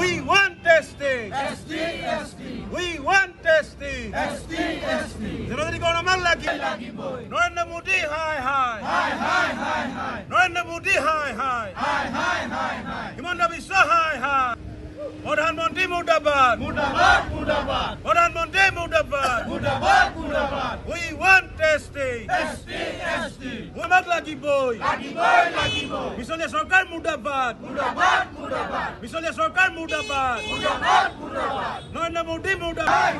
We want testing. ST. We want testing. ST. জনজাতিকৰণ আমাৰ লাগিবই। নৰেন্দ্ৰ মোদী হাই হাই। নৰেন্দ্ৰ মোদী হাই হাই। হিমন্ত বিশ্ব হাই হাই। প্ৰধানমন্ত্ৰী মুৰ্দাবাদ। প্ৰধানমন্ত্ৰী মুৰ্দাবাদ। We want testing. ST. আমাক লাগিবই। মিছলীয়া চৰকাৰ মুৰ্দাবাদ। মিছলীয়া চৰকাৰ মুৰ্দাবাদ। নৰেন্দ্ৰ মোদী মুৰ্দাবাদ।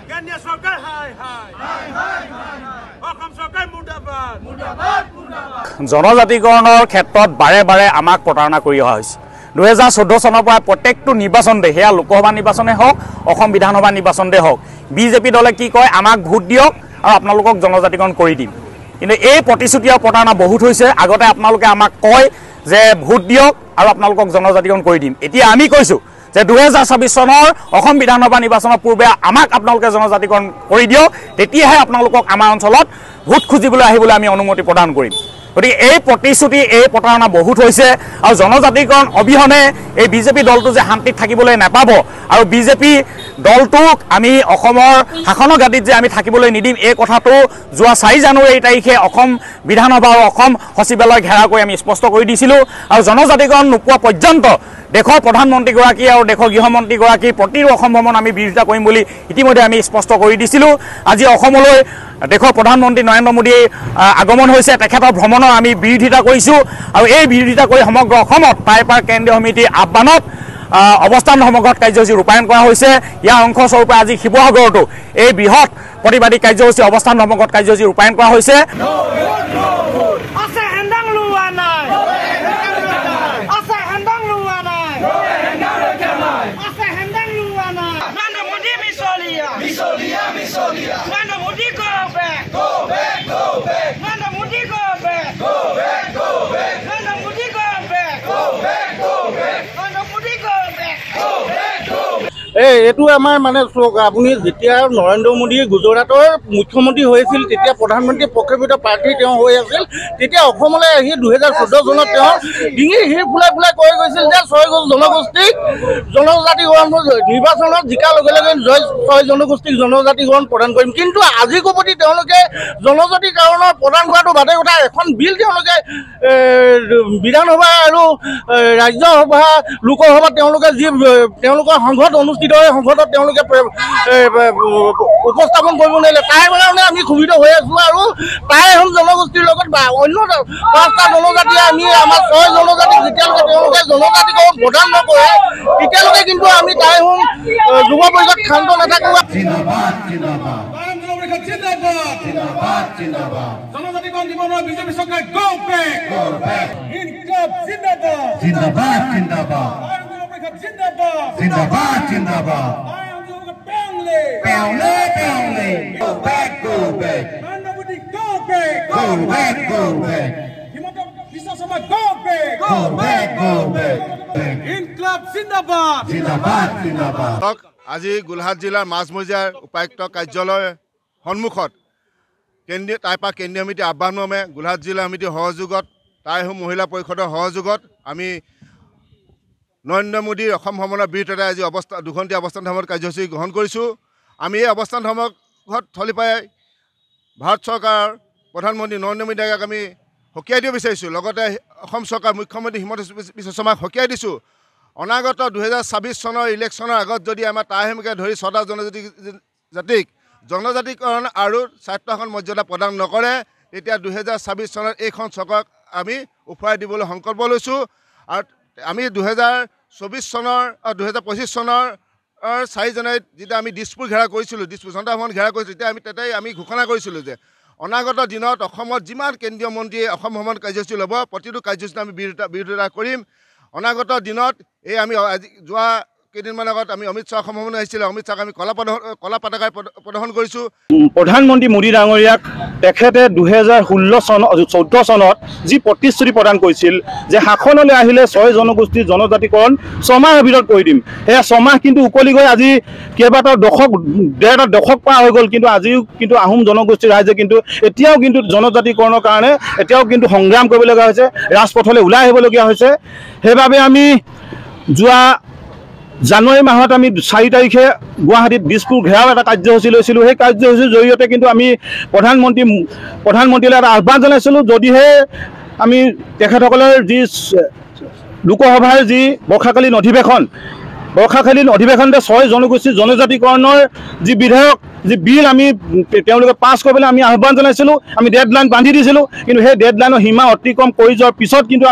কেন্দ্ৰীয় চৰকাৰ হাই হাই। অসম চৰকাৰ মুৰ্দাবাদ। জনজাতিকৰণৰ ক্ষেত্ৰত বাৰে বাৰে আমাক প্ৰতাৰণা কৰি অহা হৈছে। 2014 চনৰ পৰা প্ৰত্যেকটো নিৰ্বাচনতে সেয়া লোকসভা নিৰ্বাচনে হওক অসম বিধানসভা নিৰ্বাচনতে হওক বিজেপি দলে কি কয় আমাক ভোট দিয়ক আৰু আপোনালোকক জনজাতিকৰণ কৰি দিম। কিন্তু এই প্ৰতিশ্ৰুতি আৰু প্ৰতাৰণা বহুত হৈছে। আগতে আপোনালোকে আমাক কয় যে ভোট দিয়ক আৰু আপোনালোকক জনজাতিকৰণ কৰি দিম। এতিয়া আমি কৈছোঁ যে 2026 চনৰ অসম বিধানসভা নিৰ্বাচনৰ পূৰ্বে আমাক আপোনালোকে জনজাতিকৰণ কৰি দিয়ক, তেতিয়াহে আপোনালোকক আমাৰ অঞ্চলত ভোট খুজিবলৈ আহিবলৈ আমি অনুমতি প্ৰদান কৰিম। গতিকে এই প্ৰতিশ্ৰুতি এই প্ৰতাৰণা বহুত হৈছে আৰু জনজাতিকৰণ অবিহনে এই বিজেপি দলটো যে শান্তিত থাকিবলৈ নাপাব আৰু বিজেপি দলটোক আমি অসমৰ শাসনৰ গাদীত যে আমি থাকিবলৈ নিদিম এই কথাটো যোৱা 4 জানুৱাৰী তাৰিখে অসম বিধানসভা আৰু অসম সচিবালয় ঘেৰাও কৰি আমি স্পষ্ট কৰি দিছিলোঁ। আৰু জনজাতিকৰণ নোপোৱা পৰ্যন্ত দেশৰ প্ৰধানমন্ত্ৰীগৰাকী আৰু দেশৰ গৃহমন্ত্ৰীগৰাকী প্ৰতিটো অসম ভ্ৰমণ আমি বিৰোধিতা কৰিম বুলি ইতিমধ্যে আমি স্পষ্ট কৰি দিছিলোঁ। আজি অসমলৈ দেশৰ প্ৰধানমন্ত্ৰী নৰেন্দ্ৰ মোদীৰ আগমন হৈছে, তেখেতৰ ভ্ৰমণৰ আমি বিৰোধিতা কৰিছোঁ আৰু এই বিৰোধিতা কৰি সমগ্ৰ অসমত টাইপাৰ কেন্দ্ৰীয় সমিতিৰ আহ্বানত অৱস্থান ধৰ্মঘট কাৰ্যসূচী ৰূপায়ণ কৰা হৈছে। ইয়াৰ অংশস্বৰূপে আজি শিৱসাগৰতো এই বৃহৎ প্ৰতিবাদী কাৰ্যসূচী অৱস্থান ধৰ্মঘট কাৰ্যসূচী ৰূপায়ণ কৰা হৈছে। এইটো আমাৰ মানে আপুনি যেতিয়া নৰেন্দ্ৰ মোদী গুজৰাটৰ মুখ্যমন্ত্ৰী হৈছিল তেতিয়া প্ৰধানমন্ত্ৰী প্ৰক্ষেপিত প্ৰাৰ্থী তেওঁ হৈ আছিল। তেতিয়া অসমলৈ আহি 2014 চনত তেওঁ ডিঙি হিৰ ফুলাই কৈ গৈছিল যে 6 জনগোষ্ঠীক জনজাতিকৰণ নিৰ্বাচনত জিকাৰ লগে লগে 6 জনগোষ্ঠীক জনজাতিকৰণ প্ৰদান কৰিম। কিন্তু আজি কপতি তেওঁলোকে জনজাতিকৰণৰ প্ৰদান কৰাটো বাদে কথা এখন বিল তেওঁলোকে বিধানসভা আৰু ৰাজ্যসভা লোকসভাত তেওঁলোকে যি তেওঁলোকৰ সংসদ অনুষ্ঠিত সংসদত তেওঁলোকে উপস্থাপন কৰিব নোৱাৰিলে। তাই মানে আমি ক্ষুভিত হৈ আছোঁ আৰু তাই এখন জনগোষ্ঠীৰ লগত বা অন্য 5টা জনজাতি আমি আমাৰ 6 জনজাতিক যেতিয়ালৈকে তেওঁলোকে জনজাতিকৰণ প্ৰদান নকৰে তেতিয়ালৈকে কিন্তু আমি তাই হম যুৱ পৰিষদ ক্ষান্ত নাথাকোঁ। জনজাতিকৰণ জীৱনৰ বিজেপি চৰকাৰ গো বেক। জিন্দাবাদ জিন্দাবাদ Peonle go back Nanda Modi go back Himanta Biswa Sharma go back Inkilab Zindabad আজি গোলাঘাট জিলাৰ মাজমজিয়াৰ উপায়ুক্ত কাৰ্যালয়ৰ সন্মুখত টাইপা কেন্দ্ৰীয় সমিতি আহ্বানমৰ্মে গোলাঘাট জিলা সমিতিৰ সহযোগত টাইহোম মহিলা পৰিষদৰ সহযোগত আমি নৰেন্দ্ৰ মোদীৰ অসম ভ্ৰমণৰ বিৰুদ্ধে আজি দুঘণ্টীয়া অৱস্থান ধৰ্মঘট কাৰ্যসূচী গ্ৰহণ কৰিছোঁ। আমি এই অৱস্থান ধৰ্মঘট থলি পাই ভাৰত চৰকাৰৰ প্ৰধানমন্ত্ৰী নৰেন্দ্ৰ মোদীক আমি সকীয়াই দিব বিচাৰিছোঁ। লগতে অসম চৰকাৰ মুখ্যমন্ত্ৰী হিমন্ত বিশ্ব শৰ্মাক সকীয়াই দিছোঁ অনাগত 2026 চনৰ ইলেকশ্যনৰ আগত যদি আমাৰ টাইহোমকে ধৰি 6টা জাতিক জনজাতিকৰণ আৰু স্বায়ত্তশাসন মৰ্যাদা প্ৰদান নকৰে তেতিয়া 2026 চনত এইখন চৰকাৰক আমি উফৰাই দিবলৈ সংকল্প লৈছোঁ। আৰু আমি 2024 চনৰ 2025 চনৰ 4 জানুৱাৰীত যেতিয়া আমি দিছপুৰ ঘেৰা কৰিছিলোঁ দিছপুৰ জনতা ভৱন ঘেৰা কৰিছিলোঁ তেতিয়া তেতিয়াই আমি ঘোষণা কৰিছিলোঁ যে অনাগত দিনত অসমত যিমান কেন্দ্ৰীয় মন্ত্ৰীয়ে অসম ভ্ৰমণ কাৰ্যসূচী ল'ব প্ৰতিটো কাৰ্যসূচীত আমি বিৰোধিতা কৰিম। অনাগত দিনত এই আমি আজি যোৱা কেইদিনমান আগত আমি অমিত শ্বাহ অসম ভ্ৰমণ আহিছিলে অমিত শ্বাহক আমি কলা পতাকা প্ৰদৰ্শন কৰিছোঁ। প্ৰধানমন্ত্ৰী মোদী ডাঙৰীয়াক তেখেতে 2014 চনত যি প্ৰতিশ্ৰুতি প্ৰদান কৰিছিল যে শাসনলৈ আহিলে 6 জনগোষ্ঠীৰ জনজাতিকৰণ 6 মাহৰ ভিতৰত কৰি দিম, সেয়া 6 মাহ কিন্তু উকলি গৈ আজি কেইবাটাও ডেৰ দশক পাৰ হৈ গ'ল। কিন্তু আজিও কিন্তু আহোম জনগোষ্ঠীৰ ৰাইজে কিন্তু এতিয়াও কিন্তু জনজাতিকৰণৰ কাৰণে এতিয়াও কিন্তু সংগ্ৰাম কৰিবলগীয়া হৈছে, ৰাজপথলৈ ওলাই আহিবলগীয়া হৈছে। সেইবাবে আমি যোৱা জানুৱাৰী মাহত আমি 4 তাৰিখে গুৱাহাটীত দিছপুৰ ঘেৰাও এটা কাৰ্যসূচী লৈছিলোঁ। সেই কাৰ্যসূচীৰ জৰিয়তে কিন্তু আমি প্ৰধানমন্ত্ৰীলৈ এটা আহ্বান জনাইছিলোঁ, যদিহে আমি তেখেতসকলৰ যি লোকসভাৰ যি বৰ্ষাকালীন অধিৱেশনতে 6 জনগোষ্ঠী জনজাতিকৰণৰ যি বিধেয়ক যি বিল আমি তেওঁলোকে পাছ কৰিবলৈ আমি আহ্বান জনাইছিলোঁ। আমি ডেডলাইন বান্ধি দিছিলোঁ, কিন্তু সেই ডেডলাইনৰ সীমা অতিক্ৰম কৰি যোৱাৰ পিছত কিন্তু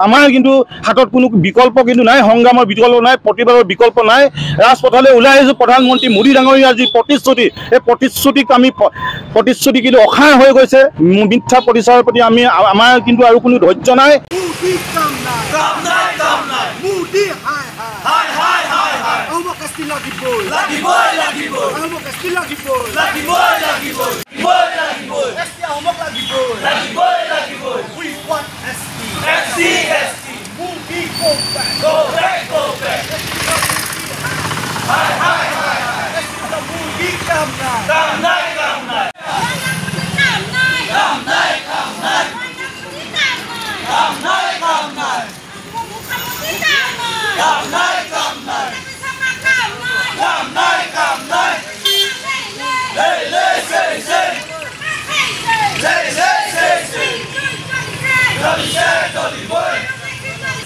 আমাৰ কিন্তু হাতত কোনো বিকল্প কিন্তু নাই, সংগ্ৰামৰ বিকল্প নাই, প্ৰতিবাদৰ বিকল্প নাই। ৰাজপথলৈ ওলাই আহিছোঁ। প্ৰধানমন্ত্ৰী মোদী ডাঙৰীয়াৰ যি প্ৰতিশ্ৰুতি, সেই প্ৰতিশ্ৰুতি কিন্তু অসাৰ হৈ গৈছে। মিথ্যা প্ৰতিচাৰৰ প্ৰতি আমাৰ কিন্তু আৰু কোনো ধৈৰ্য নাই।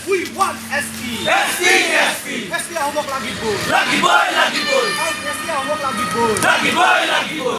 We want ST. ST. ST ahomok lagi boy. ST ahomok lagi boy.